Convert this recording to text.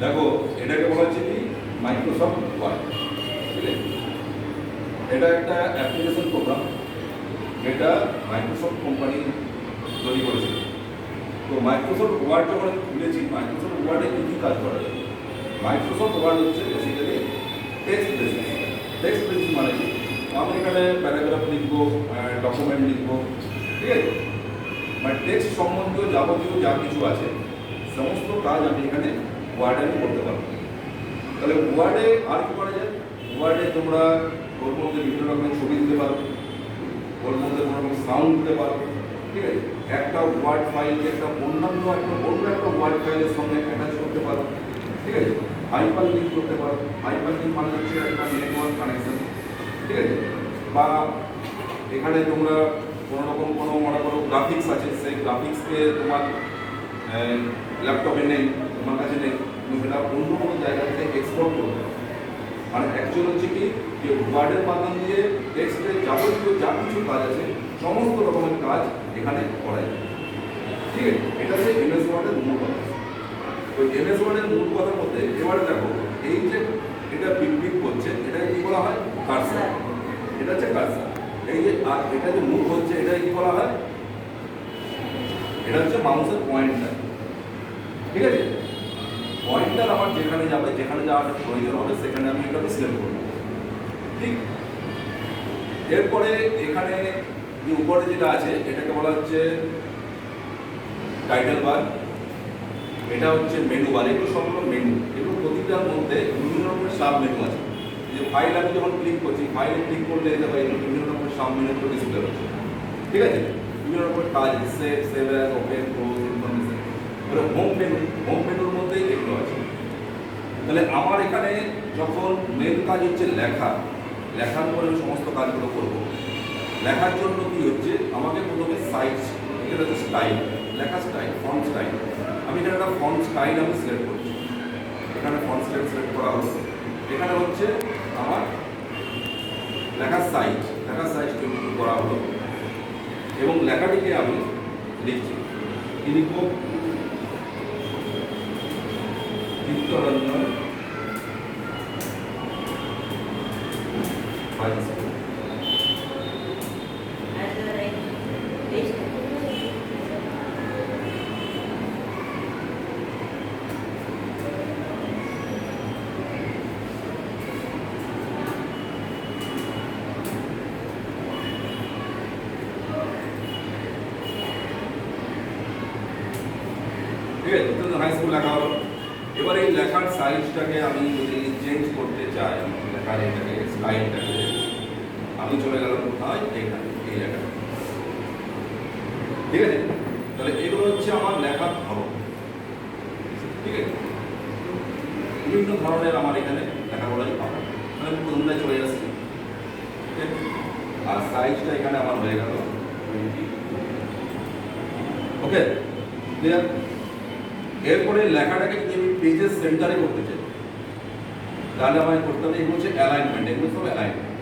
দেখো এটাকে বলা হচ্ছে কি মাইক্রোসফট ওয়ার্ড, ঠিক আছে? এটা একটা অ্যাপ্লিকেশন প্রোগ্রাম যেটা মাইক্রোসফট কোম্পানি তৈরি করেছে। তো মাইক্রোসফট ওয়ার্ড যখন আমি খুলেছি, মাইক্রোসফট ওয়ার্ডে কী কী কাজ করা যায়? মাইক্রোসফট ওয়ার্ড হচ্ছে basically text basis. Text basis মানে কি? আমি এখানে প্যারাগ্রাফ লিখবো, ডকুমেন্ট লিখবো, ঠিক আছে? মানে টেক্সট সম্বন্ধীয় যাবতীয় যা কিছু আছে সমস্ত কাজ আমি এখানে ওয়ার্ডে আমি করতে পারবো। তাহলে ওয়ার্ডে আর কি করা যায়? ওয়ার্ডে তোমরা ওর মধ্যে বিভিন্ন রকমের ছবি দিতে পারো, ওর মধ্যে কোনো রকম সাউন্ড দিতে পারো, ঠিক আছে? একটা ওয়ার্ড ফাইলকে একটা অন্য একটা ওয়ার্ড ফাইলের সঙ্গে অ্যাটাচ করতে পারো, ঠিক আছে? হাইপার লিঙ্ক করতে পারো। হাইপার লিঙ্ক মানে হচ্ছে একটা নেটওয়ার্ক কানেকশন, ঠিক আছে? বা এখানে তোমরা কোনো মনে করো গ্রাফিক্স আছে, সেই গ্রাফিক্সকে তোমার ল্যাপটপে নেই, তোমার কাছে নেই, তুমি সেটা অন্য কোনো জায়গা থেকে এক্সপোর্ট করবে। মানে অ্যাকচুয়াল হচ্ছে কি যে ওয়ার্ডের মাধ্যম দিয়ে টেক্সটের যাবতীয় যা কিছু কাজ আছে সমস্ত রকমের কাজ এখানে করা যায়, ঠিক আছে? এটা হচ্ছে এমএস ওয়ার্ডের মূল কথা। তো এমএস ওয়ার্ডের মূল কথার মধ্যে এবারে দেখো এই যে এটা পিক করছে, এটাকে কি বলা হয়? কার্সার। এটা হচ্ছে কার্সার। এই যে আর এটা যে মুভ হচ্ছে, এটাকে কি বলা হয়? এটা হচ্ছে মাউসের পয়েন্টার, ঠিক আছে? পয়েন্টার আমার যেখানে যাবে, যেখানে যাওয়ার প্রয়োজন হবে সেখানে আমি এটাকে সিলেক্ট করবো, ঠিক? এরপরে এখানে যে উপরে যেটা আছে এটাকে বলা হচ্ছে টাইটেল বার, এটা হচ্ছে মেনু বার। এগুলো সবগুলো মেনু, এগুলো প্রতিটার মধ্যে বিভিন্ন রকমের সাব মেনু আছে। যে ফাইল আমি যখন ক্লিক করছি, ফাইলে ক্লিক করলে এটা বা এগুলো বিভিন্ন রকমের সাব মেনুগুলো ডিসপ্লে হচ্ছে, ঠিক আছে? বিভিন্ন রকমের কাজ, save, save as, open, close, information. এবার হোম মেনুর মধ্যেই এগুলো আছে। তাহলে আমার এখানে যখন মেন কাজ হচ্ছে লেখা, লেখার পরে আমি সমস্ত কাজগুলো করবো। লেখার জন্য কি হচ্ছে, আমাকে প্রথমে সাইজ, এটা হচ্ছে স্টাইল, লেখা স্টাইল, ফন্ট স্টাইল। আমি এখানে একটা ফন্ট স্টাইল আমি সিলেক্ট করছি। এখানে ফন্ট স্টাইল সিলেক্ট করা হলো। এখানে হচ্ছে আমার লেখার সাইজ টোয়েন্টি করা হলো এবং লেখাটিকে আমি লিখছি। কি লিখবো? চিত্তরঞ্জন ঠিক আছে? হাই স্কুল লেখা হলো। এবার এই লেখার সাইজটাকে আমি যদি চেঞ্জ করতে চাই, লেখার এটাকে স্টাইলটাকে, আমি চলে গেলাম কোথায়? এখানে, এই জায়গাটা, ঠিক আছে? তাহলে এগুলো হচ্ছে আমার লেখার ধরন, ঠিক আছে? বিভিন্ন ধরনের আমার এখানে লেখাগুলোই পাবো। আমি প্রথমটায় চলে যাচ্ছি, ঠিক আছে? আর সাইজটা এখানে আমার হয়ে গেল 20, ওকে? ক্লিয়ার? এরপরে লেখাটাকে যদি আমি পেজের সেন্টারে করতে চাই, তাহলে আমায় করতে হবে, এগুলো হচ্ছে অ্যালাইনমেন্ট, এগুলো সব অ্যালাইনমেন্ট।